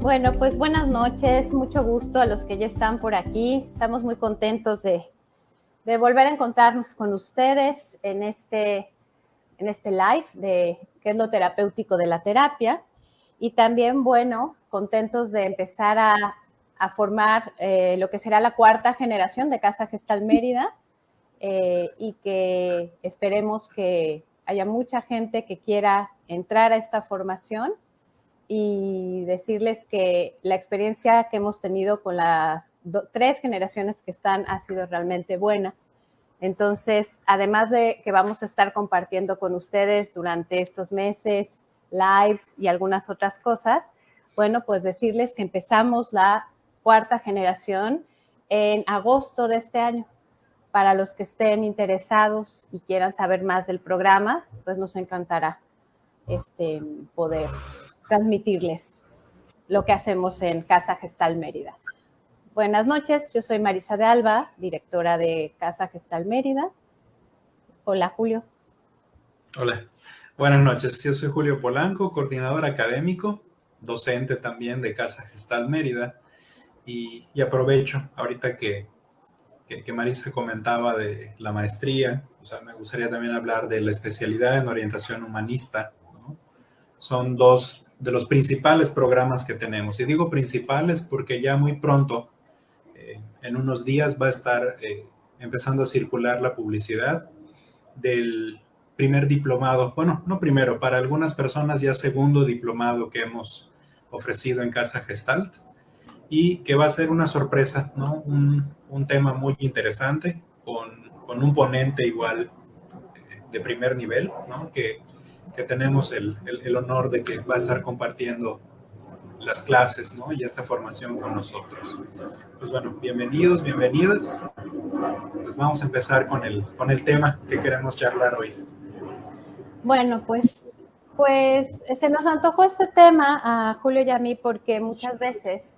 Bueno, pues buenas noches, mucho gusto a los que ya están por aquí. Estamos muy contentos de volver a encontrarnos con ustedes en este live de qué es lo terapéutico de la terapia. Y también, bueno, contentos de empezar a formar lo que será la cuarta generación de Casa Gestal Mérida y que esperemos que haya mucha gente que quiera entrar a esta formación y decirles que la experiencia que hemos tenido con las tres generaciones que están ha sido realmente buena. Entonces, además de que vamos a estar compartiendo con ustedes durante estos meses lives y algunas otras cosas, bueno, pues decirles que empezamos la cuarta generación en agosto de este año. Para los que estén interesados y quieran saber más del programa, pues nos encantará poder transmitirles lo que hacemos en Casa Gestal Mérida. Buenas noches, yo soy Marisa de Alba, directora de Casa Gestal Mérida. Hola, Julio. Hola, buenas noches. Yo soy Julio Polanco, coordinador académico, docente también de Casa Gestal Mérida. Y aprovecho ahorita que Marisa comentaba de la maestría, o sea, me gustaría también hablar de la especialidad en orientación humanista, ¿no? Son dos de los principales programas que tenemos. Y digo principales porque ya muy pronto, en unos días, va a estar empezando a circular la publicidad del primer diplomado, bueno, no primero, para algunas personas ya segundo diplomado que hemos ofrecido en Casa Gestalt y que va a ser una sorpresa, ¿no? Un tema muy interesante con un ponente igual de primer nivel, ¿no? Que tenemos el honor de que va a estar compartiendo las clases, ¿no? Y esta formación con nosotros. Pues bueno, bienvenidos, bienvenidas. Pues vamos a empezar con el tema que queremos charlar hoy. Bueno, pues se nos antojó este tema a Julio y a mí porque muchas veces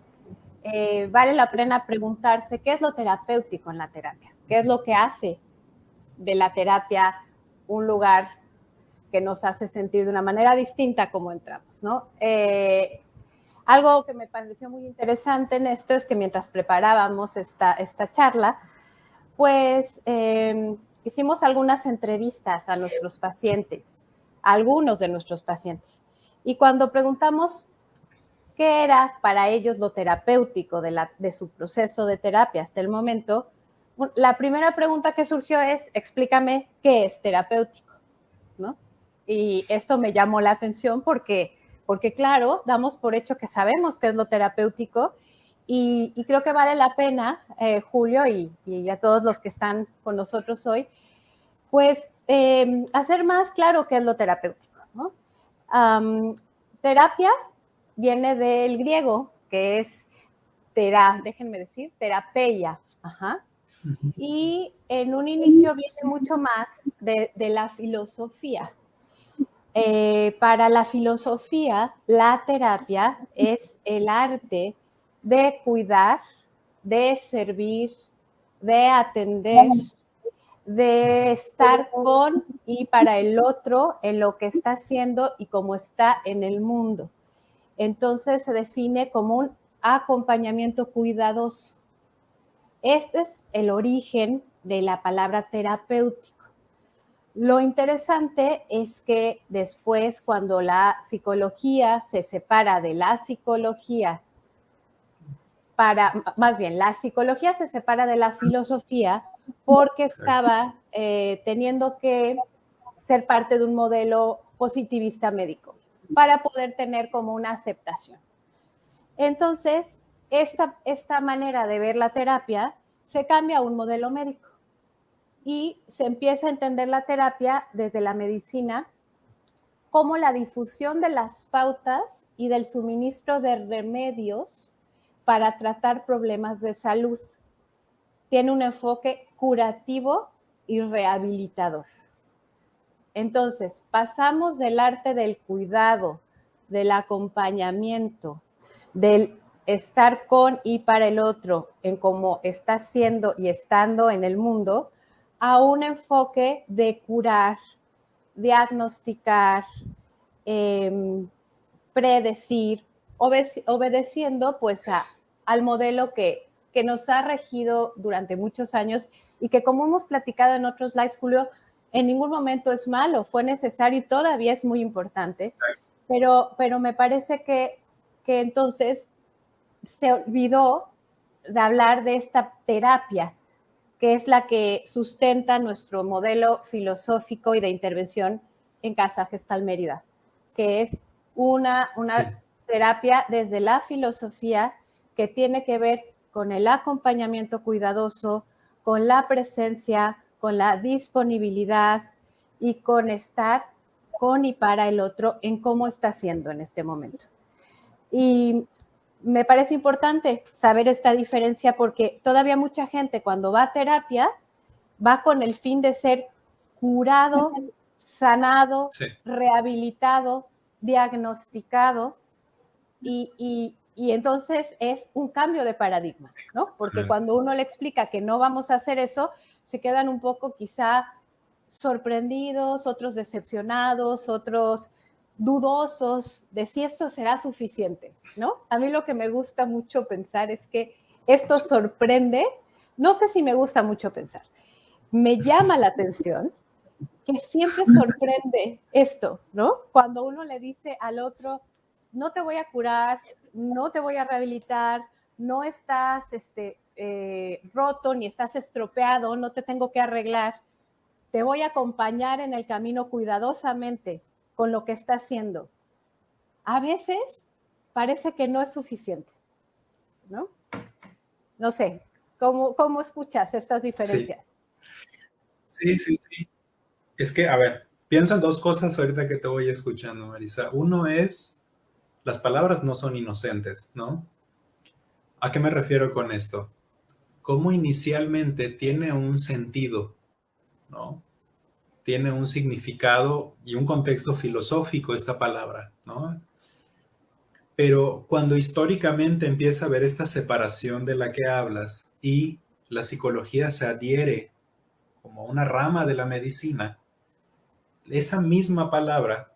vale la pena preguntarse qué es lo terapéutico en la terapia, qué es lo que hace de la terapia un lugar que nos hace sentir de una manera distinta como entramos, ¿no? Algo que me pareció muy interesante en esto es que mientras preparábamos esta charla, pues hicimos algunas entrevistas a nuestros pacientes, a algunos de nuestros pacientes. Y cuando preguntamos qué era para ellos lo terapéutico de su proceso de terapia hasta el momento, la primera pregunta que surgió es, explícame qué es terapéutico, ¿no? Y esto me llamó la atención porque claro, damos por hecho que sabemos qué es lo terapéutico y creo que vale la pena, Julio, y a todos los que están con nosotros hoy, pues hacer más claro qué es lo terapéutico, ¿no? Terapia viene del griego, que es déjenme decir, terapeia, ajá. Y en un inicio viene mucho más de la filosofía. Para la filosofía, la terapia es el arte de cuidar, de servir, de atender, de estar con y para el otro en lo que está haciendo y cómo está en el mundo. Entonces se define como un acompañamiento cuidadoso. Este es el origen de la palabra terapéutico. Lo interesante es que después, cuando la psicología se separa de la psicología, la psicología se separa de la filosofía porque estaba teniendo que ser parte de un modelo positivista médico para poder tener como una aceptación. Entonces, esta manera de ver la terapia se cambia a un modelo médico y se empieza a entender la terapia desde la medicina como la difusión de las pautas y del suministro de remedios para tratar problemas de salud. Tiene un enfoque curativo y rehabilitador. Entonces, pasamos del arte del cuidado, del acompañamiento, del estar con y para el otro, en cómo está siendo y estando en el mundo, a un enfoque de curar, diagnosticar, predecir obedeciendo pues al modelo que nos ha regido durante muchos años y que, como hemos platicado en otros lives, Julio, en ningún momento es malo, fue necesario y todavía es muy importante, pero me parece que entonces se olvidó de hablar de esta terapia, que es la que sustenta nuestro modelo filosófico y de intervención en Casa Gestal Mérida, que es una sí. terapia desde la filosofía que tiene que ver con el acompañamiento cuidadoso, con la presencia, con la disponibilidad y con estar con y para el otro en cómo está haciendo en este momento. Y me parece importante saber esta diferencia porque todavía mucha gente cuando va a terapia va con el fin de ser curado, sanado, sí. rehabilitado, diagnosticado y entonces es un cambio de paradigma, ¿no? Porque cuando uno le explica que no vamos a hacer eso, se quedan un poco quizá sorprendidos, otros decepcionados, otros dudosos de si esto será suficiente, ¿no? A mí lo que me gusta mucho pensar es que esto sorprende, no sé si me gusta mucho pensar, me llama la atención que siempre sorprende esto, ¿no? Cuando uno le dice al otro, no te voy a curar, no te voy a rehabilitar, no estás roto ni estás estropeado, no te tengo que arreglar, te voy a acompañar en el camino cuidadosamente con lo que está haciendo. A veces parece que no es suficiente, ¿no? No sé, ¿cómo escuchas estas diferencias? Sí. Es que, a ver, pienso en dos cosas ahorita que te voy escuchando, Marisa. Uno es, las palabras no son inocentes, ¿no? ¿A qué me refiero con esto? Cómo inicialmente tiene un sentido, ¿no? Tiene un significado y un contexto filosófico esta palabra, ¿no? Pero cuando históricamente empieza a haber esta separación de la que hablas y la psicología se adhiere como una rama de la medicina, esa misma palabra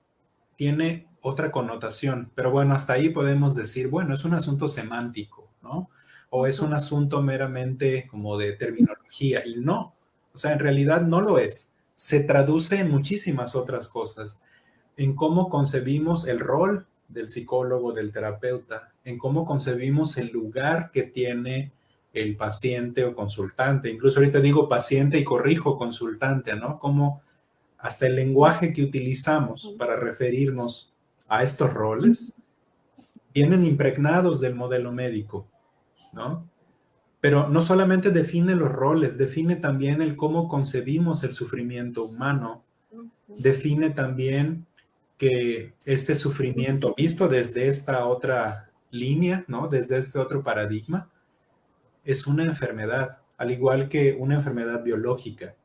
tiene otra connotación, pero bueno, hasta ahí podemos decir, bueno, es un asunto semántico, ¿no? O es un asunto meramente como de terminología, y no, o sea, en realidad no lo es. Se traduce en muchísimas otras cosas, en cómo concebimos el rol del psicólogo, del terapeuta, en cómo concebimos el lugar que tiene el paciente o consultante. Incluso ahorita digo paciente y corrijo consultante, ¿no? Como hasta el lenguaje que utilizamos para referirnos a estos roles vienen impregnados del modelo médico, ¿no? Pero no solamente define los roles, define también el cómo concebimos el sufrimiento humano, define también que este sufrimiento, visto desde esta otra línea, ¿no? Desde este otro paradigma, es una enfermedad, al igual que una enfermedad biológica,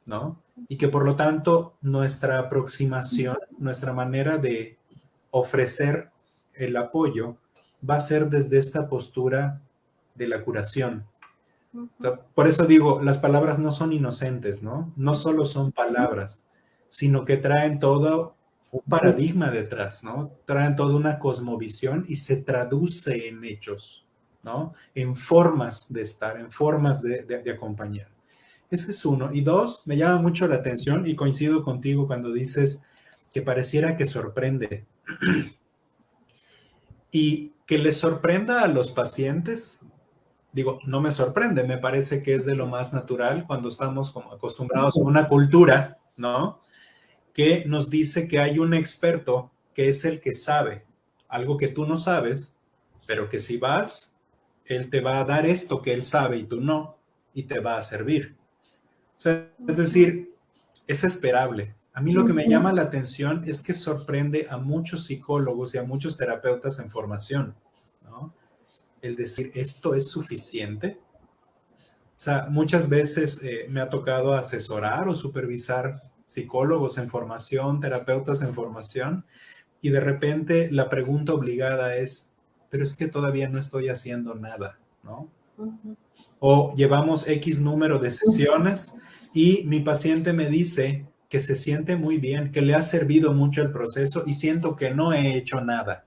¿no? Y que por lo tanto nuestra aproximación, nuestra manera de ofrecer el apoyo va a ser desde esta postura de la curación. Por eso digo, las palabras no son inocentes, ¿no? No solo son palabras, sino que traen todo un paradigma detrás, ¿no? Traen toda una cosmovisión y se traduce en hechos, ¿no? En formas de estar, en formas de acompañar. Ese es uno. Y dos, me llama mucho la atención y coincido contigo cuando dices que pareciera que sorprende. Y que les sorprenda a los pacientes, digo, no me sorprende, me parece que es de lo más natural cuando estamos como acostumbrados a una cultura, ¿no? Que nos dice que hay un experto que es el que sabe algo que tú no sabes, pero que si vas, él te va a dar esto que él sabe y tú no, y te va a servir. O sea, es decir, es esperable. A mí lo que me llama la atención es que sorprende a muchos psicólogos y a muchos terapeutas en formación, ¿no? El decir, ¿esto es suficiente? O sea, muchas veces me ha tocado asesorar o supervisar psicólogos en formación, terapeutas en formación, y de repente la pregunta obligada es, pero es que todavía no estoy haciendo nada, ¿no? O llevamos X número de sesiones y mi paciente me dice que se siente muy bien, que le ha servido mucho el proceso y siento que no he hecho nada.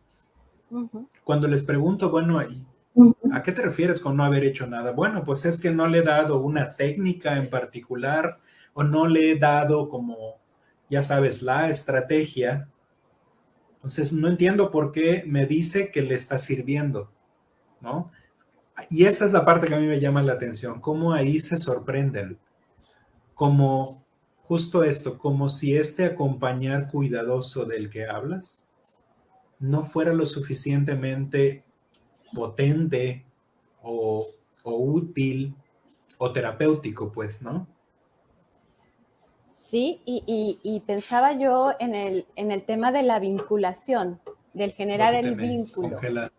Cuando les pregunto, bueno, ¿a qué te refieres con no haber hecho nada? Bueno, pues es que no le he dado una técnica en particular o no le he dado como, ya sabes, la estrategia. Entonces, no entiendo por qué me dice que le está sirviendo, ¿no? Y esa es la parte que a mí me llama la atención, cómo ahí se sorprenden, como justo esto, como si este acompañar cuidadoso del que hablas no fuera lo suficientemente potente o, o útil o terapéutico, pues, ¿no? Sí, y pensaba yo en el tema de la vinculación, del No, generar tú te el me vínculo. congelas.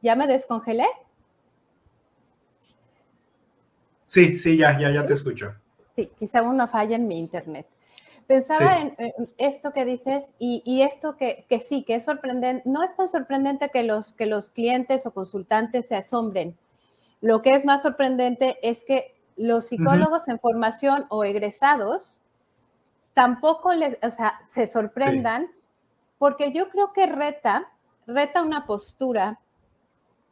¿Ya me descongelé? Sí, sí, ya te escucho. Sí, quizá una falla en mi internet. Pensaba Sí, en esto que dices y esto que sí, que es sorprendente. No es tan sorprendente que los clientes o consultantes se asombren. Lo que es más sorprendente es que los uh-huh. psicólogos en formación o egresados tampoco se Sí, sorprendan, porque yo creo que reta una postura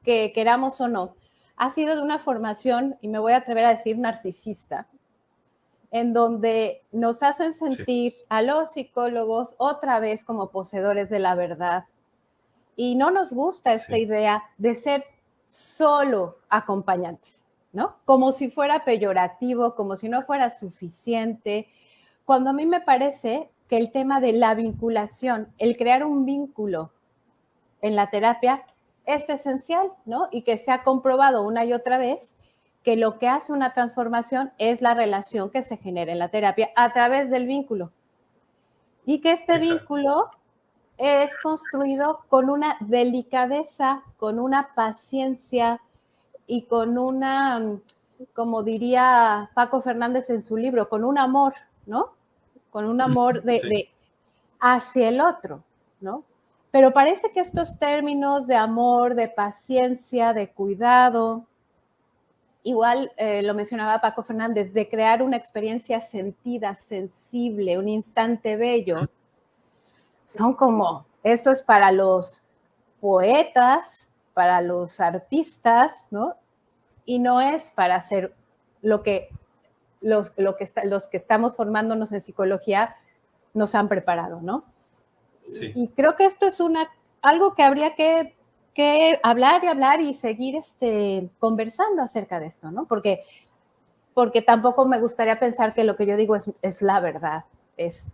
que queramos o no, ha sido de una formación, y me voy a atrever a decir narcisista, en donde nos hacen sí, sentir a los psicólogos otra vez como poseedores de la verdad. Y no nos gusta esta sí, idea de ser solo acompañantes, ¿no? Como si fuera peyorativo, como si no fuera suficiente, cuando a mí me parece que el tema de la vinculación, el crear un vínculo en la terapia es esencial, ¿no? Y que se ha comprobado una y otra vez que lo que hace una transformación es la relación que se genera en la terapia a través del vínculo. Y que este exacto. vínculo es construido con una delicadeza, con una paciencia y con una, como diría Paco Fernández en su libro, con un amor, ¿no? Con un amor Sí, hacia el otro, ¿no? Pero parece que estos términos de amor, de paciencia, de cuidado, igual lo mencionaba Paco Fernández, de crear una experiencia sentida, sensible, un instante bello, son como, eso es para los poetas, para los artistas, ¿no? Y no es para hacer lo que los que estamos formándonos en psicología nos han preparado, ¿no? sí, Y creo que esto es algo que habría que hablar y hablar y seguir conversando acerca de esto, ¿no? Porque tampoco me gustaría pensar que lo que yo digo es la verdad, es,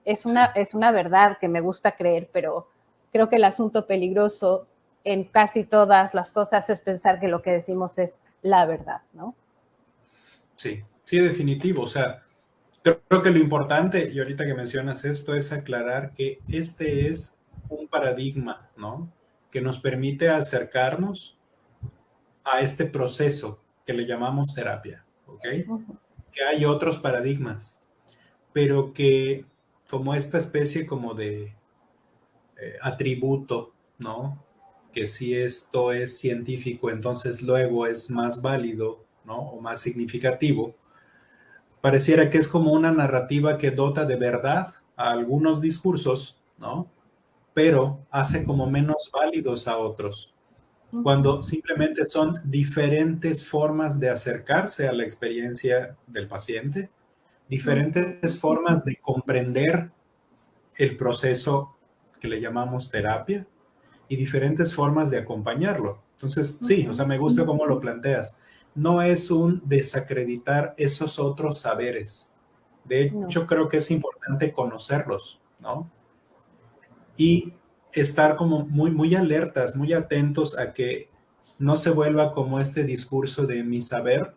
sí. es una verdad que me gusta creer, pero creo que el asunto peligroso en casi todas las cosas es pensar que lo que decimos es la verdad, ¿no? Sí, sí, definitivo. O sea, creo que lo importante, y ahorita que mencionas esto, es aclarar que este es un paradigma, ¿no? Que nos permite acercarnos a este proceso que le llamamos terapia, ¿ok? Uh-huh. Que hay otros paradigmas, pero que como esta especie como de atributo, ¿no? Que si esto es científico, entonces luego es más válido, ¿no? O más significativo. Pareciera que es como una narrativa que dota de verdad a algunos discursos, ¿no? Pero hace como menos válidos a otros, Uh-huh. cuando simplemente son diferentes formas de acercarse a la experiencia del paciente, Uh-huh. diferentes formas de comprender el proceso que le llamamos terapia y diferentes formas de acompañarlo. Entonces, sí, o Uh-huh. sea, me gusta cómo lo planteas. No es un desacreditar esos otros saberes. De No. hecho, creo que es importante conocerlos, ¿no? Y estar como muy alertas, muy atentos a que no se vuelva como este discurso de mi saber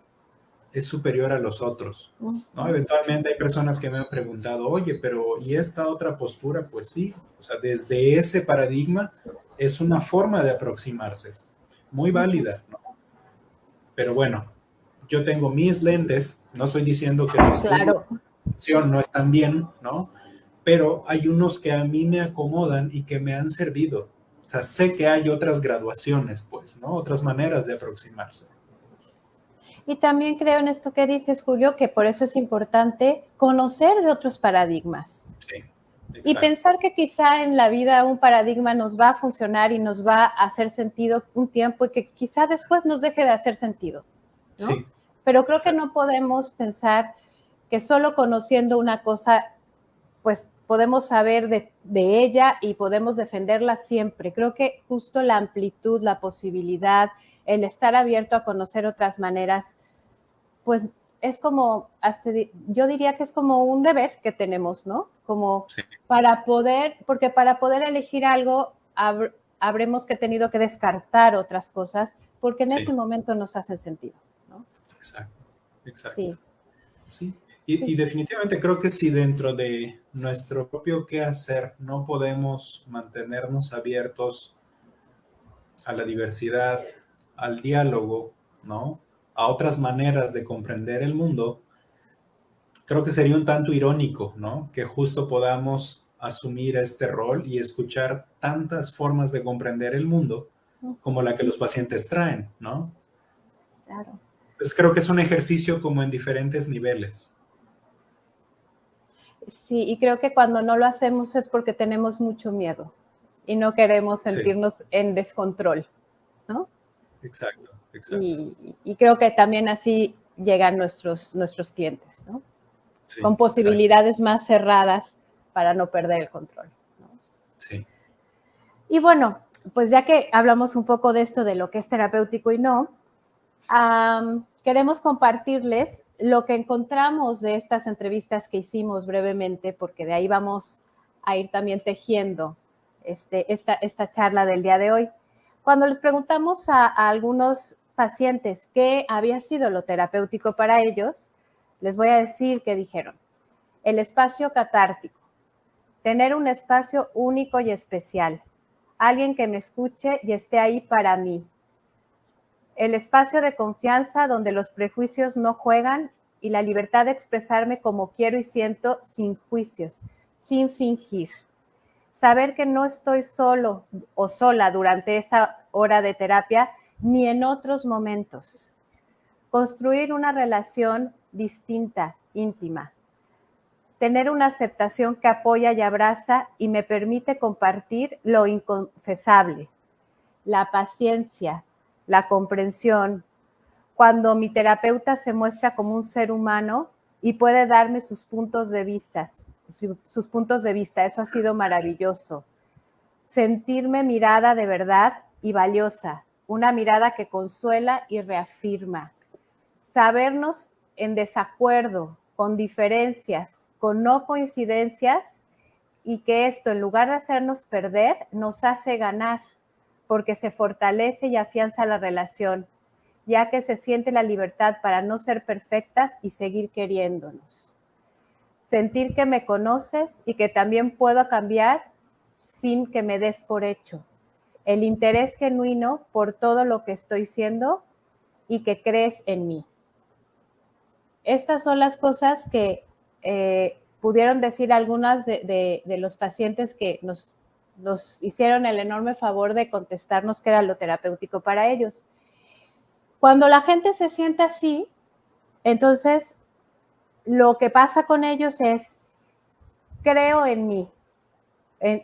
es superior a los otros, ¿no? Uh-huh. Eventualmente hay personas que me han preguntado, oye, pero ¿y esta otra postura? Pues sí, o sea, desde ese paradigma es una forma de aproximarse, muy Uh-huh. válida, ¿no? Pero bueno, yo tengo mis lentes, no estoy diciendo que los tuyos Claro. no están bien, ¿no? Pero hay unos que a mí me acomodan y que me han servido. O sea, sé que hay otras graduaciones, pues, ¿no? Otras maneras de aproximarse. Y también creo en esto que dices, Julio, que por eso es importante conocer de otros paradigmas. Sí, Y pensar que quizá en la vida un paradigma nos va a funcionar y nos va a hacer sentido un tiempo y que quizá después nos deje de hacer sentido, ¿no? Sí. Pero creo que no podemos pensar que solo conociendo una cosa, pues podemos saber de ella y podemos defenderla siempre. Creo que justo la amplitud, la posibilidad, el estar abierto a conocer otras maneras, pues es como, yo diría que es como un deber que tenemos, ¿no? Como sí. Porque para poder elegir algo, habremos tenido que descartar otras cosas, porque en ese momento nos hace sentido, ¿no? Exacto. Sí. Y definitivamente creo que si dentro de nuestro propio quehacer no podemos mantenernos abiertos a la diversidad, al diálogo, ¿no? A otras maneras de comprender el mundo, creo que sería un tanto irónico, ¿no? Que justo podamos asumir este rol y escuchar tantas formas de comprender el mundo como la que los pacientes traen, ¿no? Claro. Pues creo que es un ejercicio como en diferentes niveles. Sí, y creo que cuando no lo hacemos es porque tenemos mucho miedo y no queremos sentirnos en descontrol, ¿no? Exacto. Y creo que también así llegan nuestros clientes, ¿no? Sí, con posibilidades más cerradas para no perder el control, ¿no? Sí. Y bueno, pues ya que hablamos un poco de esto, de lo que es terapéutico y no, queremos compartirles lo que encontramos de estas entrevistas que hicimos brevemente, porque de ahí vamos a ir también tejiendo esta charla del día de hoy. Cuando les preguntamos a algunos pacientes qué había sido lo terapéutico para ellos, les voy a decir que dijeron: el espacio catártico, tener un espacio único y especial, alguien que me escuche y esté ahí para mí, el espacio de confianza donde los prejuicios no juegan y la libertad de expresarme como quiero y siento sin juicios, sin fingir. Saber que no estoy solo o sola durante esa hora de terapia ni en otros momentos. Construir una relación distinta, íntima. Tener una aceptación que apoya y abraza y me permite compartir lo inconfesable. La paciencia, la comprensión, cuando mi terapeuta se muestra como un ser humano y puede darme sus puntos de vista. Eso ha sido maravilloso. Sentirme mirada de verdad y valiosa, una mirada que consuela y reafirma. Sabernos en desacuerdo, con diferencias, con no coincidencias, y que esto, en lugar de hacernos perder, nos hace ganar, porque se fortalece y afianza la relación, ya que se siente la libertad para no ser perfectas y seguir queriéndonos. Sentir que me conoces y que también puedo cambiar sin que me des por hecho. El interés genuino por todo lo que estoy siendo y que crees en mí. Estas son las cosas que pudieron decir algunas de los pacientes que nos hicieron el enorme favor de contestarnos qué era lo terapéutico para ellos. Cuando la gente se siente así, entonces lo que pasa con ellos es: creo en mí.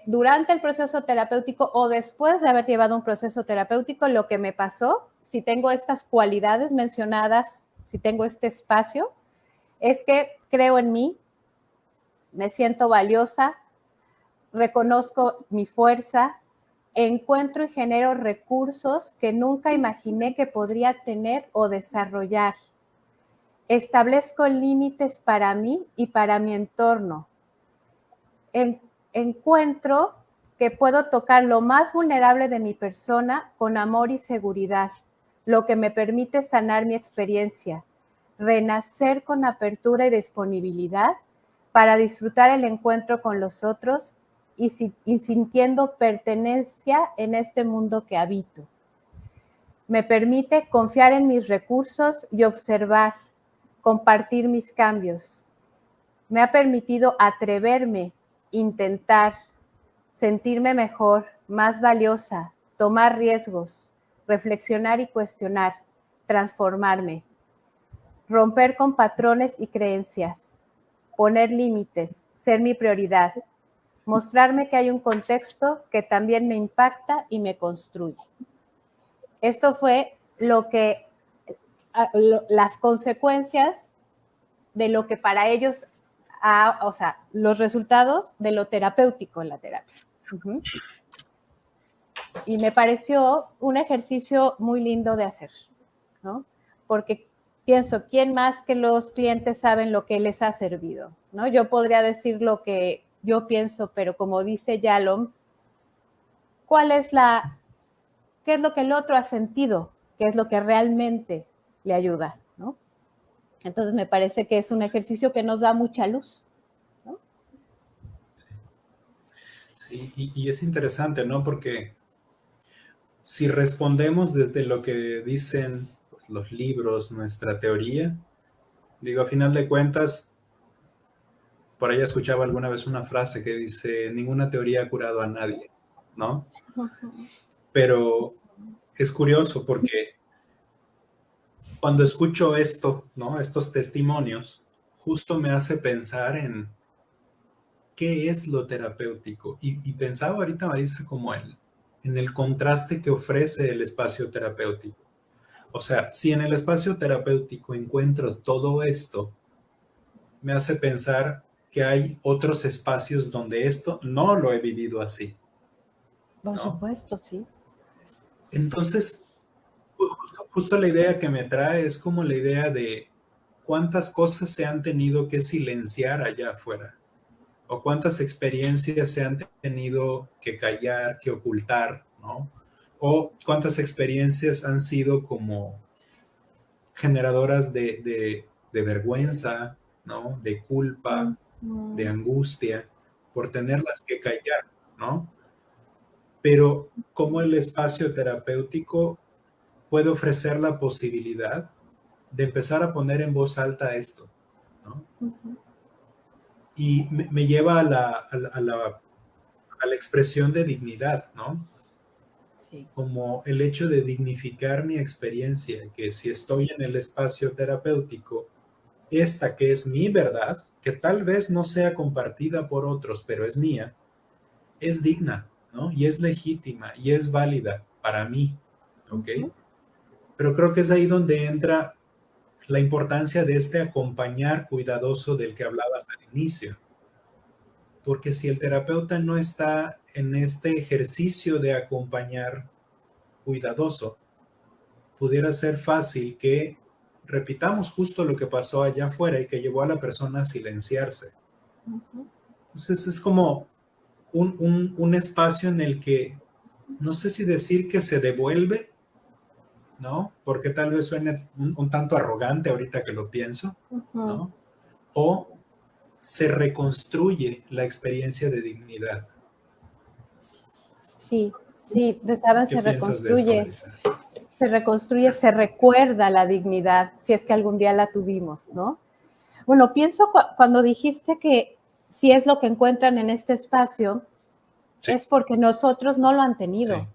Durante el proceso terapéutico o después de haber llevado un proceso terapéutico, lo que me pasó, si tengo estas cualidades mencionadas, si tengo este espacio, es que creo en mí, me siento valiosa, reconozco mi fuerza, encuentro y genero recursos que nunca imaginé que podría tener o desarrollar. Establezco límites para mí y para mi entorno. Encuentro que puedo tocar lo más vulnerable de mi persona con amor y seguridad, lo que me permite sanar mi experiencia, renacer con apertura y disponibilidad para disfrutar el encuentro con los otros y sintiendo pertenencia en este mundo que habito. Me permite confiar en mis recursos y observar, compartir mis cambios. Me ha permitido atreverme, intentar, sentirme mejor, más valiosa, tomar riesgos, reflexionar y cuestionar, transformarme, romper con patrones y creencias, poner límites, ser mi prioridad, mostrarme que hay un contexto que también me impacta y me construye. Esto fue las consecuencias de lo que para ellos, o sea, los resultados de lo terapéutico en la terapia. Uh-huh. Y me pareció un ejercicio muy lindo de hacer, ¿no? Porque pienso, ¿quién más que los clientes saben lo que les ha servido? ¿No? Yo podría decir lo que yo pienso, pero como dice Yalom, ¿qué es lo que el otro ha sentido? ¿Qué es lo que realmente le ayuda? ¿No? Entonces me parece que es un ejercicio que nos da mucha luz, ¿no? Sí, y es interesante, ¿no? Porque si respondemos desde lo que dicen pues, los libros, nuestra teoría, digo, a final de cuentas, por ahí escuchaba alguna vez una frase que dice, ninguna teoría ha curado a nadie, ¿no? Pero es curioso porque cuando escucho esto, ¿no? Estos testimonios, justo me hace pensar en qué es lo terapéutico. Y pensaba ahorita, Marisa, como en el contraste que ofrece el espacio terapéutico. O sea, si en el espacio terapéutico encuentro todo esto, me hace pensar que hay otros espacios donde esto no lo he vivido así, Por ¿no? supuesto, sí. Entonces, justo la idea que me trae es como la idea de cuántas cosas se han tenido que silenciar allá afuera, o cuántas experiencias se han tenido que callar, que ocultar, ¿no? O cuántas experiencias han sido como generadoras de vergüenza, ¿no? De culpa, de angustia, por tenerlas que callar, ¿no? Pero cómo el espacio terapéutico puede ofrecer la posibilidad de empezar a poner en voz alta esto, ¿no? Y me lleva a la expresión de dignidad, ¿no? Sí. Como el hecho de dignificar mi experiencia, que si estoy en el espacio terapéutico, esta que es mi verdad, que tal vez no sea compartida por otros, pero es mía, es digna, ¿no? Y es legítima y es válida para mí, ¿ok? Pero creo que es ahí donde entra la importancia de este acompañar cuidadoso del que hablabas al inicio. Porque si el terapeuta no está en este ejercicio de acompañar cuidadoso, pudiera ser fácil que repitamos justo lo que pasó allá afuera y que llevó a la persona a silenciarse. Entonces es como un espacio en el que no sé si decir que se devuelve, ¿no? Porque tal vez suene un tanto arrogante ahorita que lo pienso, ¿no? O se reconstruye la experiencia de dignidad. Sí, sí, pensaban ¿Qué piensas de esto, Marisa? se reconstruye, se recuerda la dignidad, si es que algún día la tuvimos, ¿no? Bueno, pienso cuando dijiste que si es lo que encuentran en este espacio, sí, es porque nosotros no lo han tenido. Sí.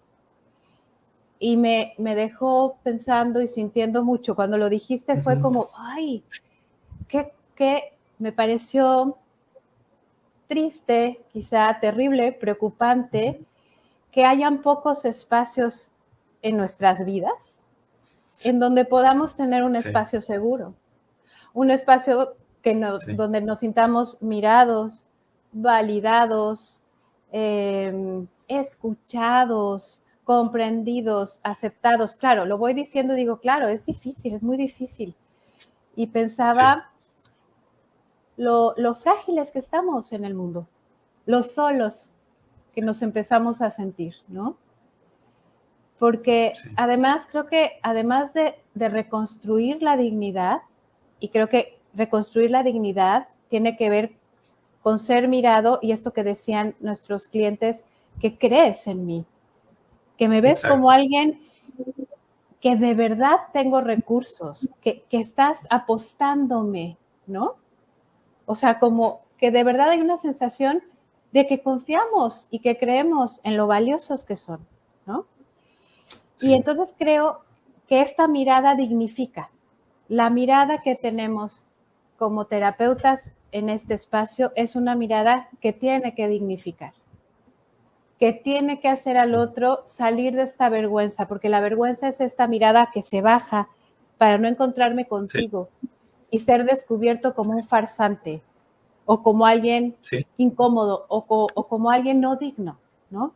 Y me dejó pensando y sintiendo mucho. Cuando lo dijiste fue como, ay, qué me pareció triste, quizá terrible, preocupante, que hayan pocos espacios en nuestras vidas en donde podamos tener un espacio seguro, un espacio que donde nos sintamos mirados, validados, escuchados, comprendidos, aceptados. Claro, lo voy diciendo y digo, claro, es difícil, es muy difícil. Y pensaba lo frágiles que estamos en el mundo, lo solos que nos empezamos a sentir, ¿no? Porque además, creo que además de reconstruir la dignidad, y creo que reconstruir la dignidad tiene que ver con ser mirado, y esto que decían nuestros clientes, que crees en mí, que me ves como alguien que de verdad tengo recursos, que estás apostándome, ¿no? O sea, como que de verdad hay una sensación de que confiamos y que creemos en lo valiosos que son, ¿no? Sí. Y entonces creo que esta mirada dignifica. La mirada que tenemos como terapeutas en este espacio es una mirada que tiene que dignificar, que tiene que hacer al otro salir de esta vergüenza, porque la vergüenza es esta mirada que se baja para no encontrarme contigo y ser descubierto como un farsante o como alguien incómodo o como alguien no digno, ¿no?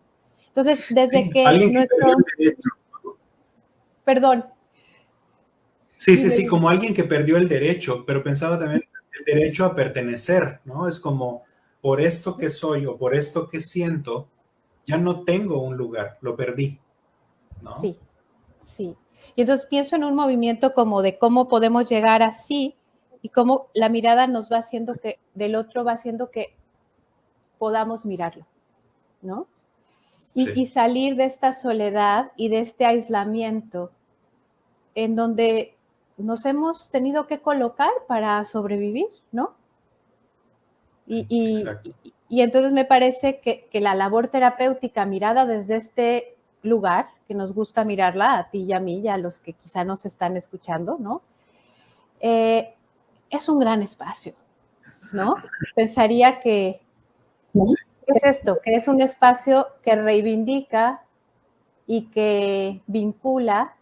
Entonces, desde que alguien que perdió el derecho. Perdón. Sí, como alguien que perdió el derecho, pero pensaba también el derecho a pertenecer, ¿no? Es como, por esto que soy o por esto que siento, ya no tengo un lugar, lo perdí, ¿no? Sí. Y entonces pienso en un movimiento como de cómo podemos llegar así y cómo la mirada nos va haciendo que, del otro va haciendo que podamos mirarlo, ¿no? Y salir de esta soledad y de este aislamiento en donde nos hemos tenido que colocar para sobrevivir, ¿no? Y entonces me parece que la labor terapéutica mirada desde este lugar, que nos gusta mirarla a ti y a mí y a los que quizá nos están escuchando, ¿no? Es un gran espacio, ¿no? Pensaría que es esto, que es un espacio que reivindica y que vincula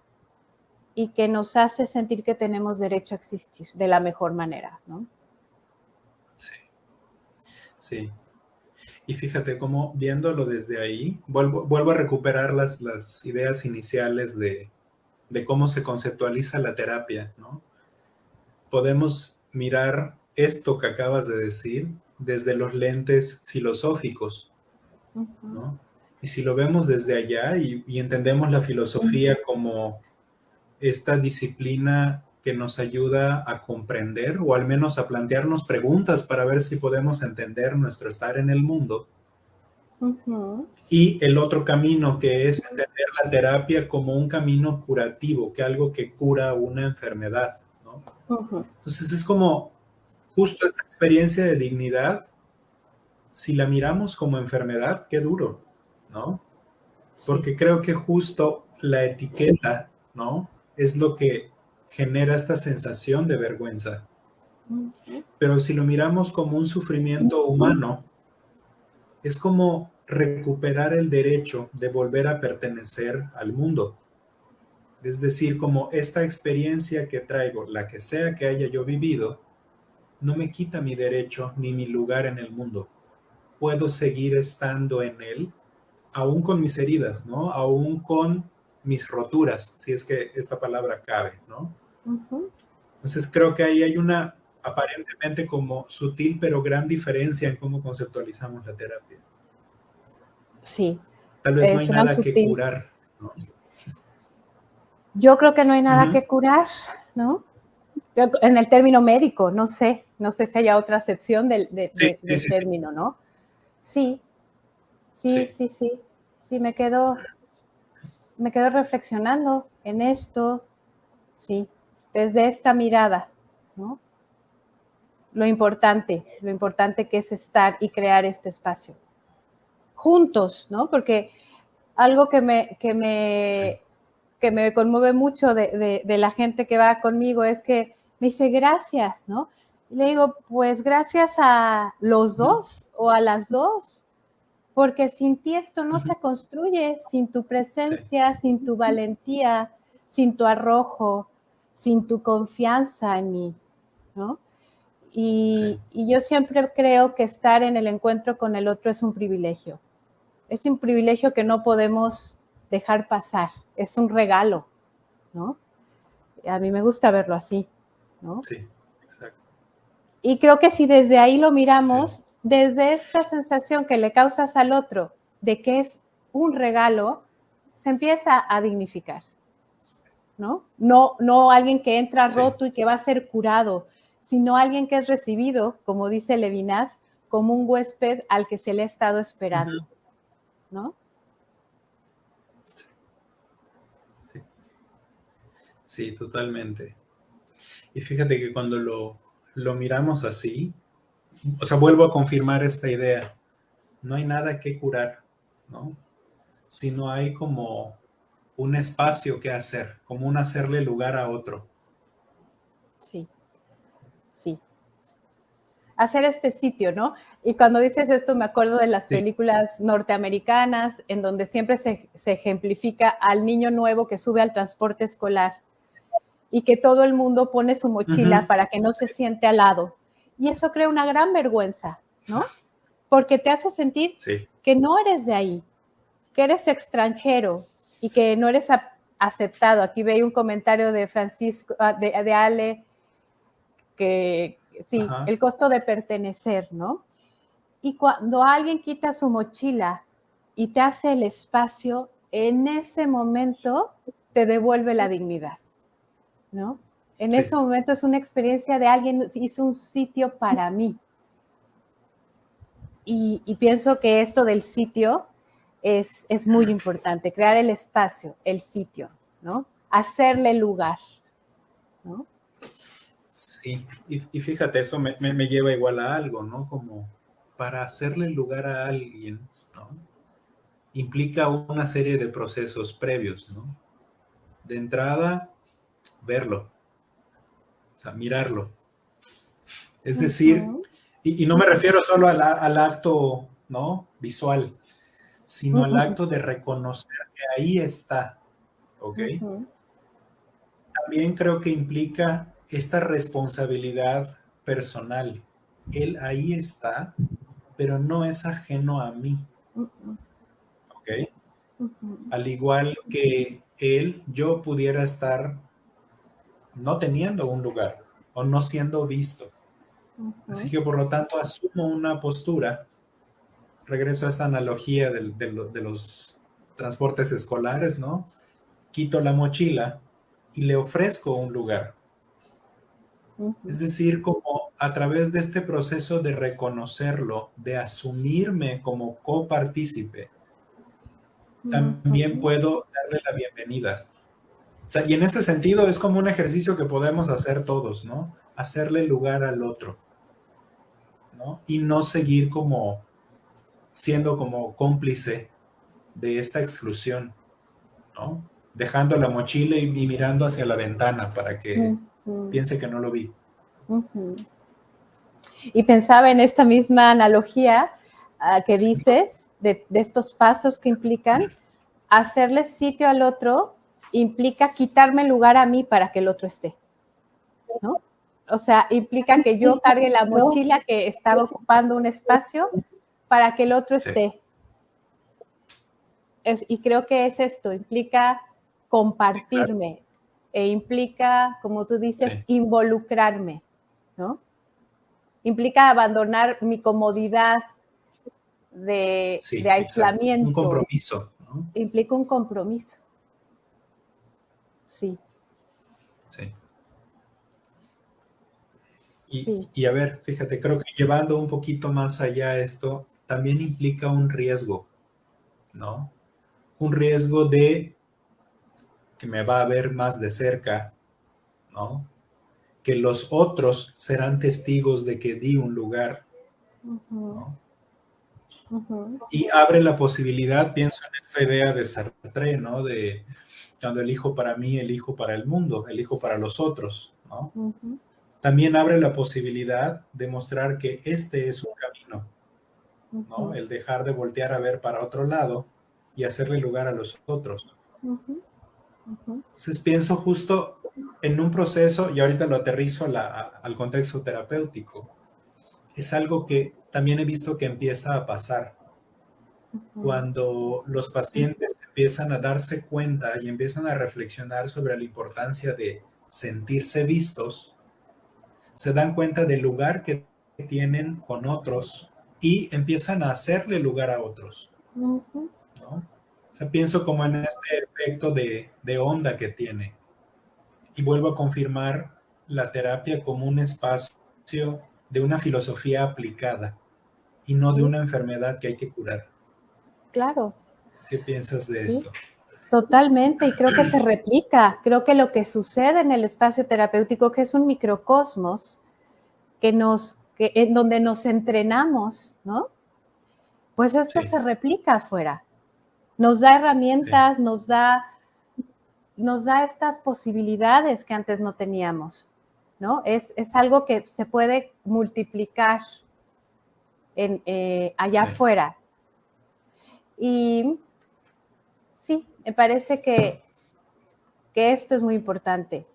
y que nos hace sentir que tenemos derecho a existir de la mejor manera, ¿no? Sí. Y fíjate cómo viéndolo desde ahí, vuelvo a recuperar las ideas iniciales de cómo se conceptualiza la terapia, ¿no? Podemos mirar esto que acabas de decir desde los lentes filosóficos, ¿no? Y si lo vemos desde allá y entendemos la filosofía como esta disciplina que nos ayuda a comprender o al menos a plantearnos preguntas para ver si podemos entender nuestro estar en el mundo. Y el otro camino que es entender la terapia como un camino curativo, que algo que cura una enfermedad, ¿no? Entonces es como justo esta experiencia de dignidad, si la miramos como enfermedad, qué duro, ¿no? Porque creo que justo la etiqueta, ¿no? Es lo que genera esta sensación de vergüenza. Pero si lo miramos como un sufrimiento humano, es como recuperar el derecho de volver a pertenecer al mundo. Es decir, como esta experiencia que traigo, la que sea que haya yo vivido, no me quita mi derecho ni mi lugar en el mundo. Puedo seguir estando en él, aún con mis heridas, ¿no? Aún con mis roturas, si es que esta palabra cabe, ¿no? Entonces creo que ahí hay una aparentemente como sutil pero gran diferencia en cómo conceptualizamos la terapia. Sí. Tal vez no hay nada que curar, ¿no? Yo creo que no hay nada que curar, ¿no? En el término médico, no sé si haya otra acepción del término, ¿no? Sí, me quedo reflexionando en esto, sí, desde esta mirada, ¿no? Lo importante que es estar y crear este espacio. Juntos, ¿no? Porque algo que me conmueve mucho de la gente que va conmigo es que me dice gracias, ¿no? Y le digo, pues gracias a los dos o a las dos, porque sin ti esto no se construye, sin tu presencia, sin tu valentía, sin tu arrojo, sin tu confianza en mí, ¿no? Y yo siempre creo que estar en el encuentro con el otro es un privilegio. Es un privilegio que no podemos dejar pasar. Es un regalo, ¿no? A mí me gusta verlo así, ¿no? Sí, exacto. Y creo que si desde ahí lo miramos, desde esta sensación que le causas al otro de que es un regalo, se empieza a dignificar, ¿no? No alguien que entra roto y que va a ser curado, sino alguien que es recibido, como dice Levinas, como un huésped al que se le ha estado esperando, ¿no? Sí, totalmente. Y fíjate que cuando lo miramos así, o sea, vuelvo a confirmar esta idea, no hay nada que curar, ¿no? Sino hay como un espacio que hacer, como un hacerle lugar a otro. Sí. hacer este sitio, ¿no? Y cuando dices esto me acuerdo de las Sí. películas norteamericanas en donde siempre se ejemplifica al niño nuevo que sube al transporte escolar y que todo el mundo pone su mochila para que no se siente al lado. Y eso crea una gran vergüenza, ¿no? Porque te hace sentir que no eres de ahí, que eres extranjero y que no eres aceptado. Aquí veía un comentario de Francisco, de Ale, que sí, el costo de pertenecer, ¿no? Y cuando alguien quita su mochila y te hace el espacio, en ese momento te devuelve la dignidad, ¿no? En ese momento es una experiencia de alguien hizo un sitio para mí. Y pienso que esto del sitio es muy importante, crear el espacio, el sitio, ¿no? Hacerle lugar, ¿no? Sí, y fíjate, eso me lleva igual a algo, ¿no? Como para hacerle lugar a alguien, ¿no? Implica una serie de procesos previos, ¿no? De entrada, verlo, o sea, mirarlo. Es decir, y no me refiero solo al acto, ¿no? Visual, sino al acto de reconocer que ahí está, ¿ok? También creo que implica esta responsabilidad personal. Él ahí está, pero no es ajeno a mí, ¿ok? Al igual que él, yo pudiera estar no teniendo un lugar o no siendo visto. Así que por lo tanto asumo una postura. Regreso a esta analogía de los transportes escolares, ¿no? Quito la mochila y le ofrezco un lugar. Es decir, como a través de este proceso de reconocerlo, de asumirme como copartícipe, también puedo darle la bienvenida. O sea, y en ese sentido es como un ejercicio que podemos hacer todos, ¿no? Hacerle lugar al otro, ¿no? Y no seguir como siendo como cómplice de esta exclusión, ¿no? Dejando la mochila y mirando hacia la ventana para que piense que no lo vi. Y pensaba en esta misma analogía que dices, de estos pasos que implican hacerle sitio al otro, implica quitarme lugar a mí para que el otro esté, ¿no? O sea, implica que yo cargue la mochila que estaba ocupando un espacio para que el otro esté. Y creo que es esto, implica compartirme e implica, como tú dices, involucrarme, ¿no? Implica abandonar mi comodidad de aislamiento. Un compromiso, ¿no? Implica un compromiso. Sí. Y a ver, fíjate, creo que llevando un poquito más allá esto, también implica un riesgo, ¿no? Un riesgo de que me va a ver más de cerca, ¿no? Que los otros serán testigos de que di un lugar, ¿no? Y abre la posibilidad, pienso en esta idea de Sartre, ¿no? De cuando elijo para mí, elijo para el mundo, elijo para los otros, ¿no? También abre la posibilidad de mostrar que este es un camino, ¿no? El dejar de voltear a ver para otro lado y hacerle lugar a los otros. Entonces pienso justo en un proceso, y ahorita lo aterrizo al contexto terapéutico. Es algo que también he visto que empieza a pasar. Cuando los pacientes empiezan a darse cuenta y empiezan a reflexionar sobre la importancia de sentirse vistos, se dan cuenta del lugar que tienen con otros y empiezan a hacerle lugar a otros, ¿no? O sea, pienso como en este efecto de onda que tiene. Y vuelvo a confirmar la terapia como un espacio de una filosofía aplicada y no de una enfermedad que hay que curar. Claro. ¿Qué piensas de esto? Totalmente, y creo que se replica. Creo que lo que sucede en el espacio terapéutico, que es un microcosmos, en donde nos entrenamos, ¿no? Pues esto se replica afuera. Nos da herramientas, nos da estas posibilidades que antes no teníamos. ¿no? Es algo que se puede multiplicar allá afuera. Y sí, me parece que esto es muy importante,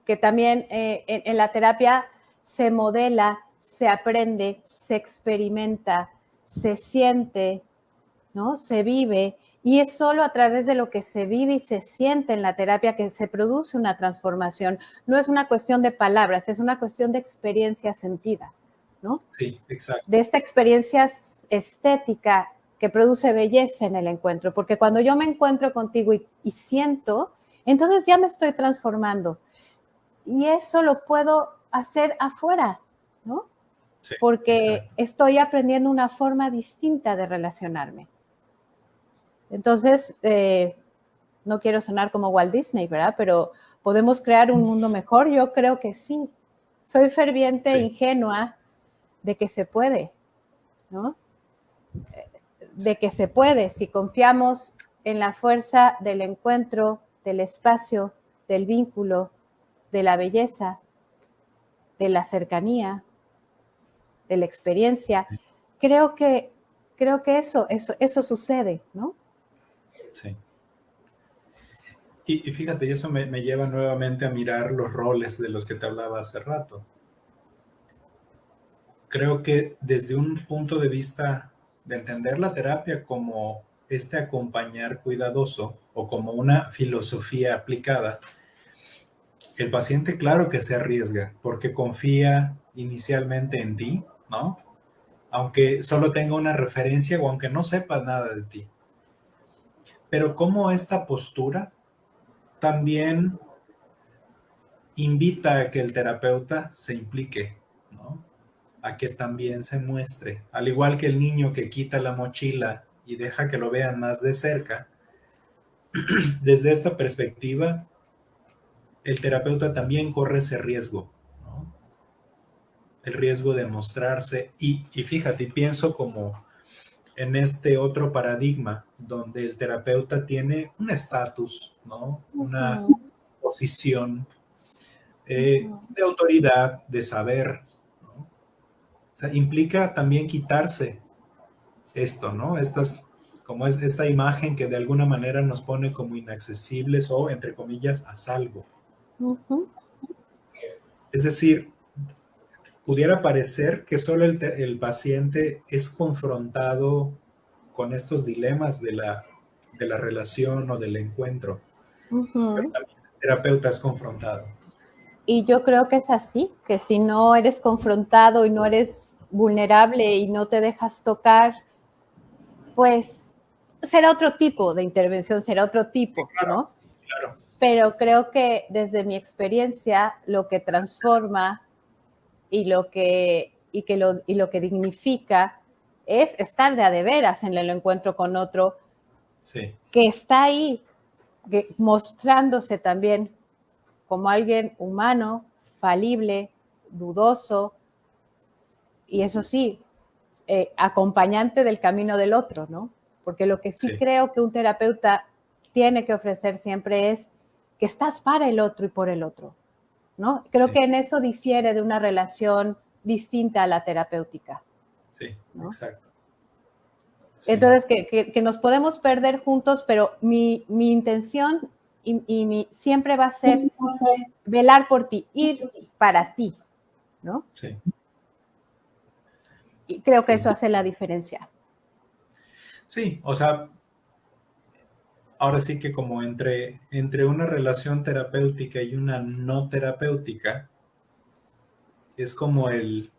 que también en la terapia se modela, se aprende, se experimenta, se siente, ¿no? Se vive, y es solo a través de lo que se vive y se siente en la terapia que se produce una transformación. No es una cuestión de palabras, es una cuestión de experiencia sentida, ¿no? Sí, exacto. De esta experiencia estética que produce belleza en el encuentro, porque cuando yo me encuentro contigo y siento, entonces ya me estoy transformando. Y eso lo puedo hacer afuera, ¿no? Sí, porque exacto. estoy aprendiendo una forma distinta de relacionarme. Entonces, no quiero sonar como Walt Disney, ¿verdad? Pero ¿podemos crear un mundo mejor? Yo creo que sí. Soy ferviente, ingenua de que se puede, ¿no? De que se puede si confiamos en la fuerza del encuentro, del espacio, del vínculo, de la belleza, de la cercanía, de la experiencia. Creo que eso sucede, ¿no? Sí. Y fíjate, y eso me lleva nuevamente a mirar los roles de los que te hablaba hace rato. Creo que desde un punto de vista de entender la terapia como este acompañar cuidadoso o como una filosofía aplicada, el paciente claro que se arriesga porque confía inicialmente en ti, ¿no? Aunque solo tenga una referencia o aunque no sepa nada de ti. Pero cómo esta postura también invita a que el terapeuta se implique, ¿no? A que también se muestre. Al igual que el niño que quita la mochila y deja que lo vean más de cerca, desde esta perspectiva, el terapeuta también corre ese riesgo, ¿no? El riesgo de mostrarse. Y fíjate, pienso como en este otro paradigma donde el terapeuta tiene un estatus, ¿no? Una posición de autoridad, de saber, ¿no? O sea, implica también quitarse esto, ¿no? Como es esta imagen que de alguna manera nos pone como inaccesibles o, entre comillas, a salvo. Es decir, pudiera parecer que solo el paciente es confrontado con estos dilemas de la relación o del encuentro, pero también el terapeuta es confrontado. Y yo creo que es así, que si no eres confrontado y no eres vulnerable y no te dejas tocar, pues será otro tipo de intervención, será otro tipo, Sí, claro, ¿no? claro. Pero creo que desde mi experiencia lo que transforma y lo que dignifica es estar de a de veras en el encuentro con otro, Sí. que está ahí, mostrándose también como alguien humano, falible, dudoso, y eso sí, acompañante del camino del otro, ¿no? Porque lo que sí creo que un terapeuta tiene que ofrecer siempre es que estás para el otro y por el otro, ¿no? Creo que en eso difiere de una relación distinta a la terapéutica. Sí, ¿no? exacto. Sí. Entonces, que nos podemos perder juntos, pero mi intención siempre va a ser velar por ti, ir para ti, ¿no? Sí. Y creo que eso hace la diferencia. Sí, o sea, ahora sí que como entre una relación terapéutica y una no terapéutica, es como el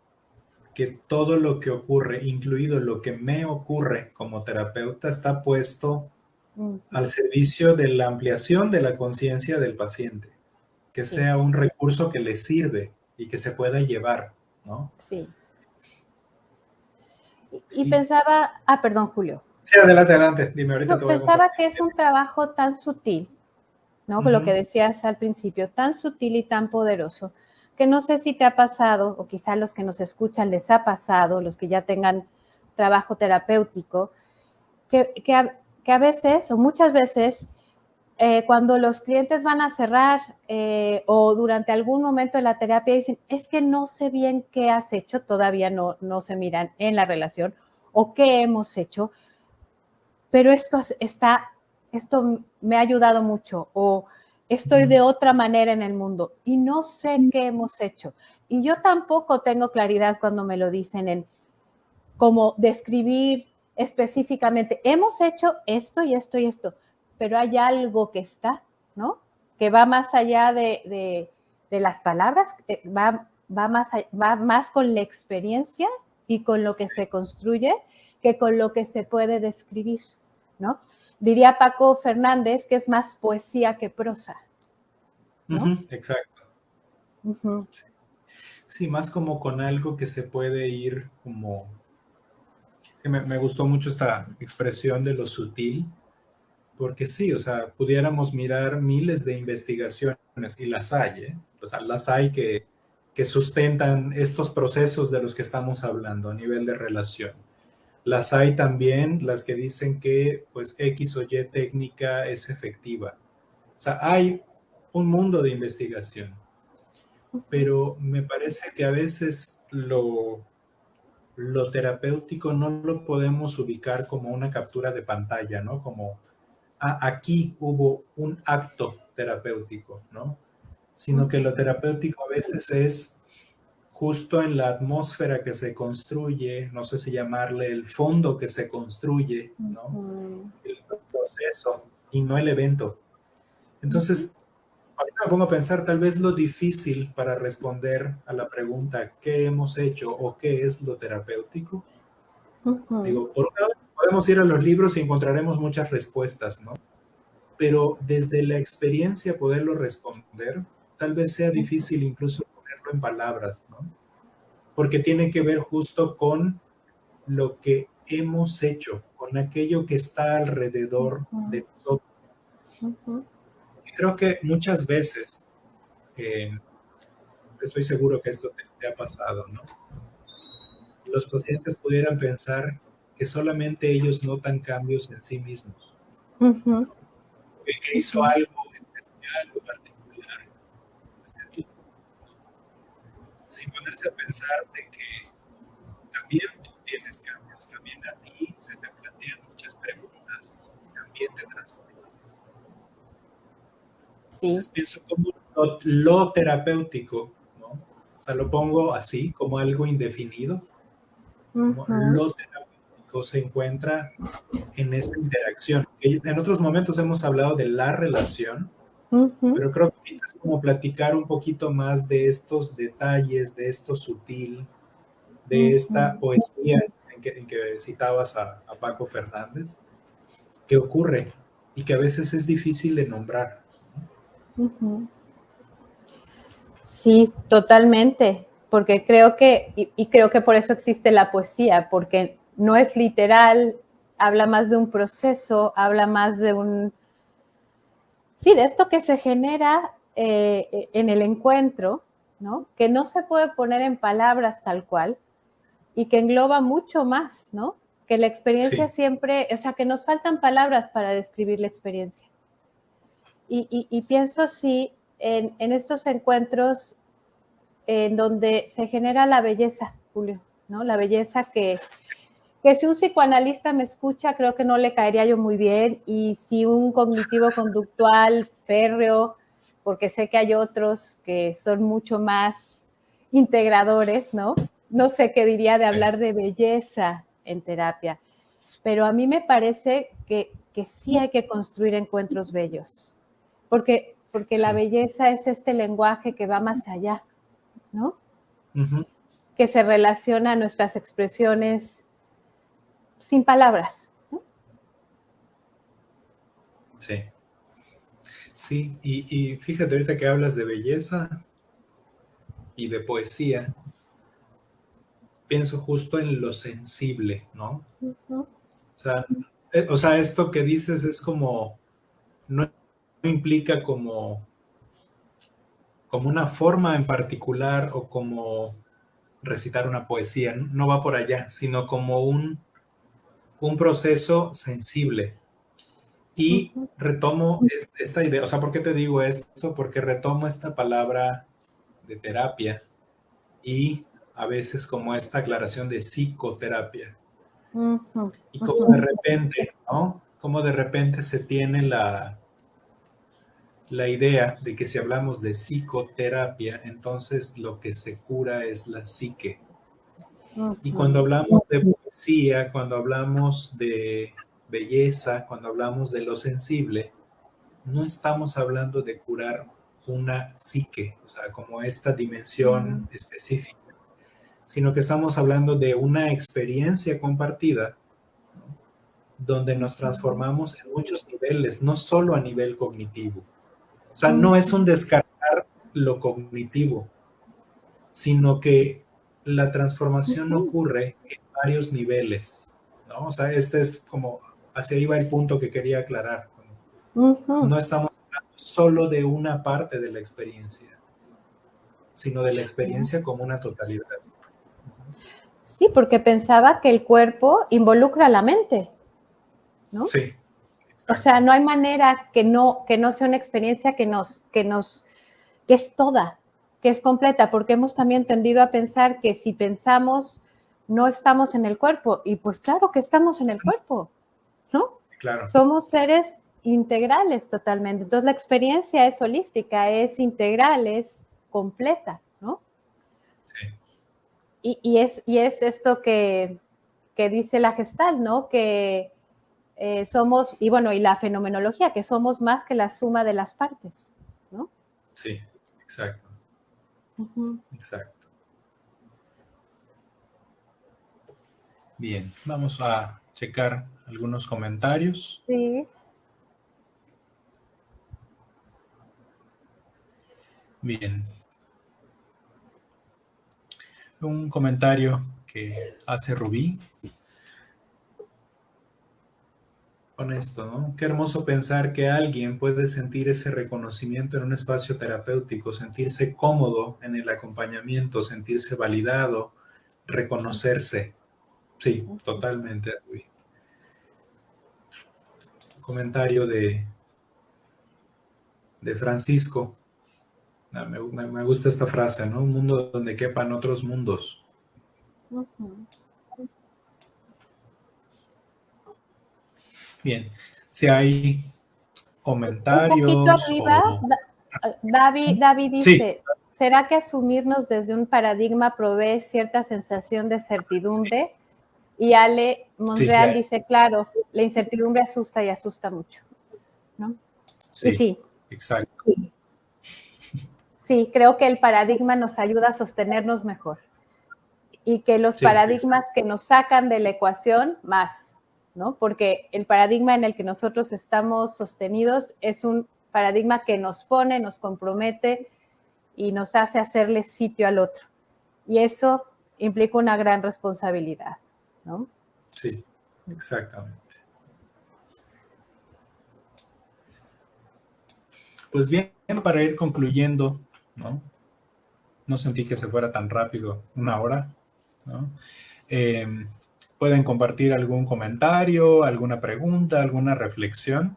que todo lo que ocurre, incluido lo que me ocurre como terapeuta, está puesto al servicio de la ampliación de la conciencia del paciente, que sea un recurso que le sirve y que se pueda llevar, ¿no? Sí. Y pensaba, perdón, Julio. Sí, adelante, dime, ahorita te voy a Pensaba compartir. que es un trabajo tan sutil, ¿no? Con lo que decías al principio, tan sutil y tan poderoso, que no sé si te ha pasado, o quizá a los que nos escuchan les ha pasado, los que ya tengan trabajo terapéutico, que a veces, o muchas veces, cuando los clientes van a cerrar o durante algún momento de la terapia dicen, es que no sé bien qué has hecho, todavía no se miran en la relación o qué hemos hecho, pero esto me ha ayudado mucho o estoy de otra manera en el mundo y no sé qué hemos hecho. Y yo tampoco tengo claridad cuando me lo dicen en cómo describir específicamente, hemos hecho esto y esto y esto, pero hay algo que está, ¿no? Que va más allá de las palabras, va más con la experiencia y con lo que se construye que con lo que se puede describir, ¿no? Diría Paco Fernández que es más poesía que prosa, ¿no? Exacto. Sí. Sí, más como con algo que se puede ir como... Sí, me gustó mucho esta expresión de lo sutil, porque sí, o sea, pudiéramos mirar miles de investigaciones y las hay, ¿eh? O sea, las hay que sustentan estos procesos de los que estamos hablando a nivel de relación. Las hay también las que dicen que pues X o Y técnica es efectiva. O sea, hay un mundo de investigación, pero me parece que a veces lo terapéutico no lo podemos ubicar como una captura de pantalla, ¿no? Como, aquí hubo un acto terapéutico, ¿no? Sino que lo terapéutico a veces es justo en la atmósfera que se construye, no sé si llamarle el fondo que se construye, ¿no? El proceso y no el evento. Entonces, ahorita me pongo a pensar tal vez lo difícil para responder a la pregunta ¿qué hemos hecho o qué es lo terapéutico? Digo, por un lado, podemos ir a los libros y encontraremos muchas respuestas, ¿no? Pero desde la experiencia poderlo responder, tal vez sea difícil incluso ponerlo en palabras, ¿no? Porque tiene que ver justo con lo que hemos hecho, con aquello que está alrededor de nosotros. Y creo que muchas veces, estoy seguro que esto te ha pasado, ¿no? Los pacientes pudieran pensar que solamente ellos notan cambios en sí mismos, que hizo algo especial o particular, sin ponerse a pensar de que también tú tienes cambios, también a ti se te plantean muchas preguntas, también te transformas. Sí. Entonces pienso como lo terapéutico, ¿no? O sea, lo pongo así, como algo indefinido, como lo terapéutico se encuentra en esa interacción. En otros momentos hemos hablado de la relación, pero creo que ahorita es como platicar un poquito más de estos detalles, de esto sutil, de esta poesía en que citabas a Paco Fernández, que ocurre y que a veces es difícil de nombrar. Sí, totalmente, porque creo que, y creo que por eso existe la poesía, porque no es literal, habla más de un proceso, habla más de sí, de esto que se genera en el encuentro, ¿no? Que no se puede poner en palabras tal cual y que engloba mucho más, ¿no? Que la experiencia Sí. siempre, o sea, que nos faltan palabras para describir la experiencia. Y pienso sí en estos encuentros en donde se genera la belleza, Julio, ¿no? La belleza que si un psicoanalista me escucha, creo que no le caería yo muy bien, y si un cognitivo conductual férreo, porque sé que hay otros que son mucho más integradores, ¿no? No sé qué diría de hablar de belleza en terapia, pero a mí me parece que sí hay que construir encuentros bellos, porque la belleza es este lenguaje que va más allá, ¿no? Que se relaciona a nuestras expresiones sin palabras, ¿no? Sí. Sí, y fíjate ahorita que hablas de belleza y de poesía, pienso justo en lo sensible, ¿no? O sea, esto que dices es como, no implica como una forma en particular o como recitar una poesía, no va por allá, sino como un proceso sensible. Y retomo esta idea, o sea, ¿por qué te digo esto? Porque retomo esta palabra de terapia y a veces como esta aclaración de psicoterapia. Y como de repente, ¿no? Como de repente se tiene la idea de que si hablamos de psicoterapia, entonces lo que se cura es la psique. Y cuando hablamos de poesía, cuando hablamos de belleza, cuando hablamos de lo sensible, no estamos hablando de curar una psique, o sea, como esta dimensión específica, sino que estamos hablando de una experiencia compartida, ¿no? Donde nos transformamos en muchos niveles, no solo a nivel cognitivo. O sea, no es un descartar lo cognitivo, sino que la transformación ocurre en varios niveles, ¿no? O sea, este es como, hacia ahí va el punto que quería aclarar. No estamos hablando solo de una parte de la experiencia, sino de la experiencia como una totalidad. Sí, porque pensaba que el cuerpo involucra a la mente, ¿no? Sí. Exacto. O sea, no hay manera que no sea una experiencia que es toda, que es completa, porque hemos también tendido a pensar que si pensamos no estamos en el cuerpo, y pues claro que estamos en el cuerpo, ¿no? Claro. Somos seres integrales totalmente. Entonces la experiencia es holística, es integral, es completa, ¿no? Sí. Y es esto que dice la Gestalt, ¿no? Que somos, y bueno, y la fenomenología, que somos más que la suma de las partes, ¿no? Sí, exacto. Exacto. Bien, vamos a checar algunos comentarios. Sí. Bien. Un comentario que hace Rubí con esto, ¿no? Qué hermoso pensar que alguien puede sentir ese reconocimiento en un espacio terapéutico, sentirse cómodo en el acompañamiento, sentirse validado, reconocerse. Sí, totalmente, Rubí. Comentario de Francisco. Me gusta esta frase, ¿no? Un mundo donde quepan otros mundos. Bien, si hay comentarios. Un poquito arriba, David dice, sí. ¿Será que asumirnos desde un paradigma provee cierta sensación de certidumbre? Sí. Y Ale Monreal dice, claro, la incertidumbre asusta y asusta mucho, ¿no? Sí, y sí, exacto. Sí, creo que el paradigma nos ayuda a sostenernos mejor y que los paradigmas que nos sacan de la ecuación más, ¿no? Porque el paradigma en el que nosotros estamos sostenidos es un paradigma que nos pone, nos compromete y nos hace hacerle sitio al otro. Y eso implica una gran responsabilidad, ¿no? Sí, exactamente. Pues bien, para ir concluyendo, ¿no? No sentí que se fuera tan rápido, 1 hora, ¿no? Pueden compartir algún comentario, alguna pregunta, alguna reflexión.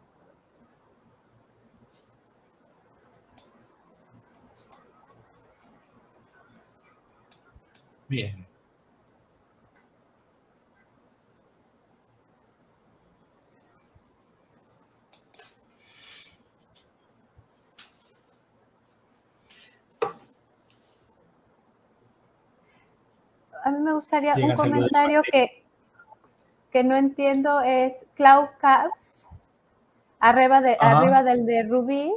Bien. A mí me gustaría un comentario que no entiendo, es Clau Caps, arriba del de Rubí.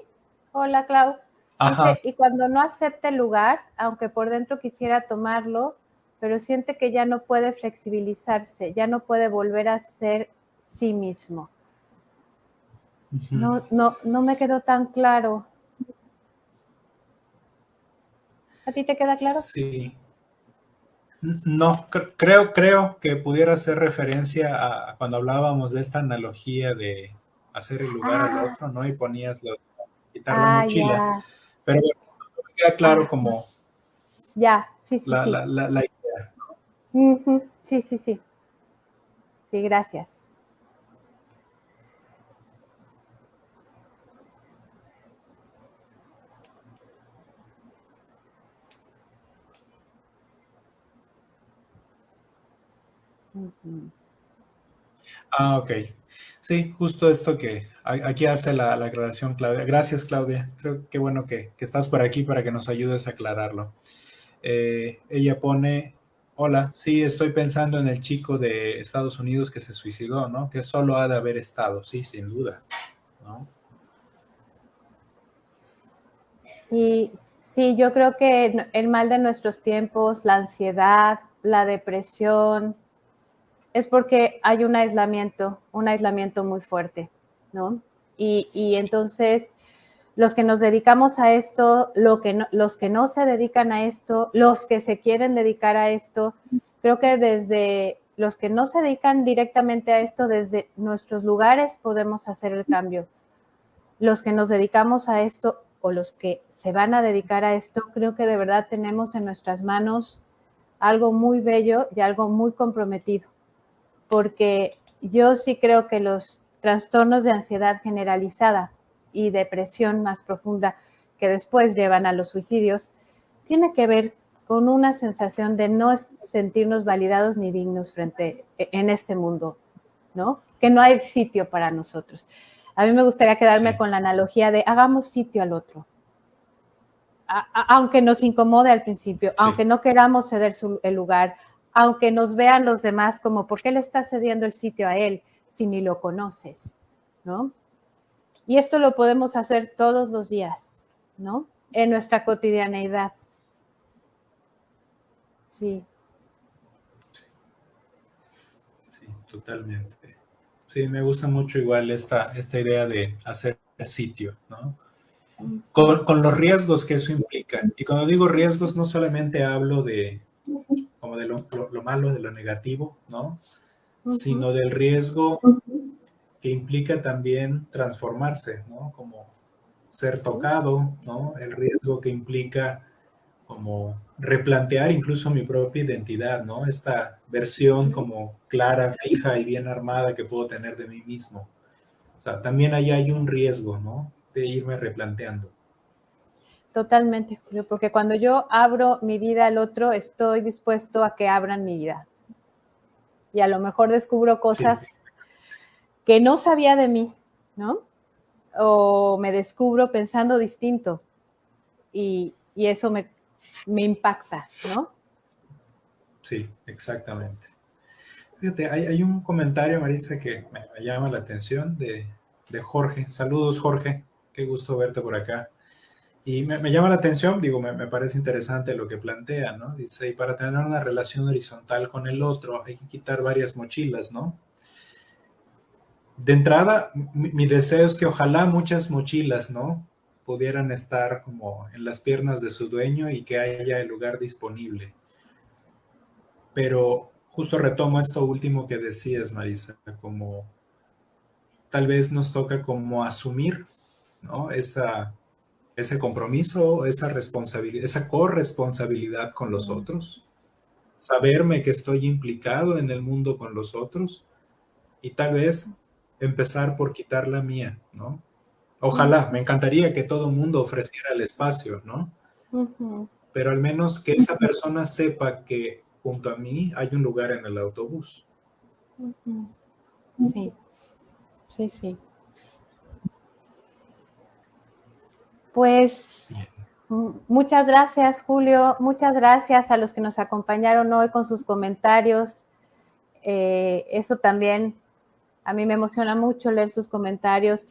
Hola, Clau. Dice, y cuando no acepta el lugar, aunque por dentro quisiera tomarlo, pero siente que ya no puede flexibilizarse, ya no puede volver a ser sí mismo. No me quedó tan claro. ¿A ti te queda claro? Sí. No, creo que pudiera hacer referencia a cuando hablábamos de esta analogía de hacer el lugar al otro, ¿no? Y ponías quitar la mochila. Ya. Pero bueno, no me queda claro como ya, sí. La idea. Sí. Sí, gracias. Ujú. Ah, ok. Sí, justo esto que aquí hace la aclaración Claudia. Gracias, Claudia. Creo que bueno que estás por aquí para que nos ayudes a aclararlo. Ella pone, hola, sí, estoy pensando en el chico de Estados Unidos que se suicidó, ¿no? Que solo ha de haber estado, sí, sin duda, ¿no? Sí, sí, yo creo que el mal de nuestros tiempos, la ansiedad, la depresión, es porque hay un aislamiento muy fuerte, ¿no? Y entonces los que nos dedicamos a esto, los que no se dedican a esto, los que se quieren dedicar a esto, creo que desde los que no se dedican directamente a esto, desde nuestros lugares podemos hacer el cambio. Los que nos dedicamos a esto o los que se van a dedicar a esto, creo que de verdad tenemos en nuestras manos algo muy bello y algo muy comprometido, porque yo sí creo que los trastornos de ansiedad generalizada y depresión más profunda que después llevan a los suicidios, tiene que ver con una sensación de no sentirnos validados ni dignos en este mundo, ¿no? Que no hay sitio para nosotros. A mí me gustaría quedarme Sí, con la analogía de hagamos sitio al otro, aunque nos incomode al principio, aunque sí, no queramos ceder el lugar, aunque nos vean los demás como, ¿por qué le estás cediendo el sitio a él si ni lo conoces? ¿No? Y esto lo podemos hacer todos los días, ¿no? En nuestra cotidianeidad. Sí. sí, totalmente. Sí, me gusta mucho igual esta idea de hacer sitio, ¿no? Con los riesgos que eso implica. Y cuando digo riesgos, no solamente hablo de como de lo malo, de lo negativo, ¿no? Uh-huh. Sino del riesgo que implica también transformarse, ¿no? Como ser Sí. tocado, ¿no? El riesgo que implica como replantear incluso mi propia identidad, ¿no? Esta versión como clara, fija y bien armada que puedo tener de mí mismo. O sea, también ahí hay un riesgo, ¿no? De irme replanteando. Totalmente, Julio, porque cuando yo abro mi vida al otro, estoy dispuesto a que abran mi vida. Y a lo mejor descubro Sí, cosas que no sabía de mí, ¿no? O me descubro pensando distinto y eso me impacta, ¿no? sí, exactamente. Fíjate, hay un comentario, Marisa, que me llama la atención de Jorge. Saludos, Jorge. Qué gusto verte por acá. Y me llama la atención, digo, me parece interesante lo que plantea, ¿no? Dice, y para tener una relación horizontal con el otro hay que quitar varias mochilas, ¿no? De entrada, mi deseo es que ojalá muchas mochilas, ¿no? Pudieran estar como en las piernas de su dueño y que haya el lugar disponible. Pero justo retomo esto último que decías, Marisa, como tal vez nos toca como asumir, ¿no? Ese compromiso, esa responsabilidad, esa corresponsabilidad con los otros, saberme que estoy implicado en el mundo con los otros y tal vez empezar por quitar la mía, ¿no? Ojalá, me encantaría que todo el mundo ofreciera el espacio, ¿no? Uh-huh. Pero al menos que esa persona sepa que junto a mí hay un lugar en el autobús. Uh-huh. Sí, sí, sí. Pues Bien. muchas gracias, Julio. Muchas gracias a los que nos acompañaron hoy con sus comentarios. Eso también a mí me emociona mucho leer sus comentarios.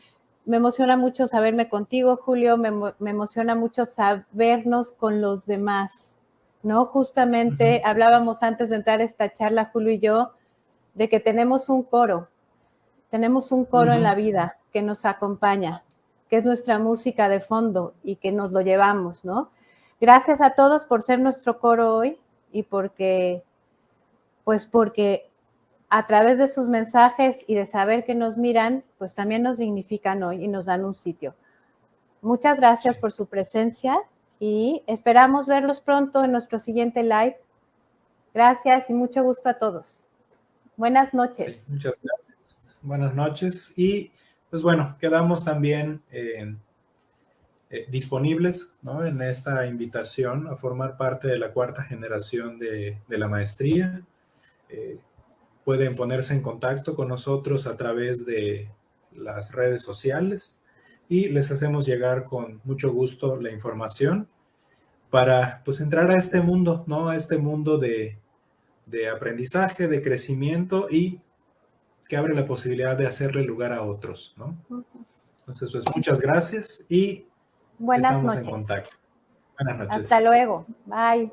Me emociona mucho saberme contigo, Julio. Me emociona mucho sabernos con los demás, ¿no? Justamente Ujú. hablábamos antes de entrar a esta charla, Julio y yo, de que tenemos un coro en Ujú. la vida que nos acompaña, que es nuestra música de fondo y que nos lo llevamos, ¿no? Gracias a todos por ser nuestro coro hoy y porque a través de sus mensajes y de saber que nos miran, pues también nos dignifican hoy y nos dan un sitio. Muchas Sí, gracias por su presencia y esperamos verlos pronto en nuestro siguiente live. Gracias y mucho gusto a todos. Buenas sí, noches. muchas gracias. Buenas noches y pues bueno, quedamos también disponibles, ¿no? En esta invitación a formar parte de la cuarta generación de la maestría. Eh, pueden ponerse en contacto con nosotros a través de las redes sociales y les hacemos llegar con mucho gusto la información para pues entrar a este mundo, ¿no? A este mundo de aprendizaje, de crecimiento y que abre la posibilidad de hacerle lugar a otros, ¿no? Entonces, pues muchas gracias y buenas estamos noches. en contacto. Buenas noches. Hasta luego. Bye.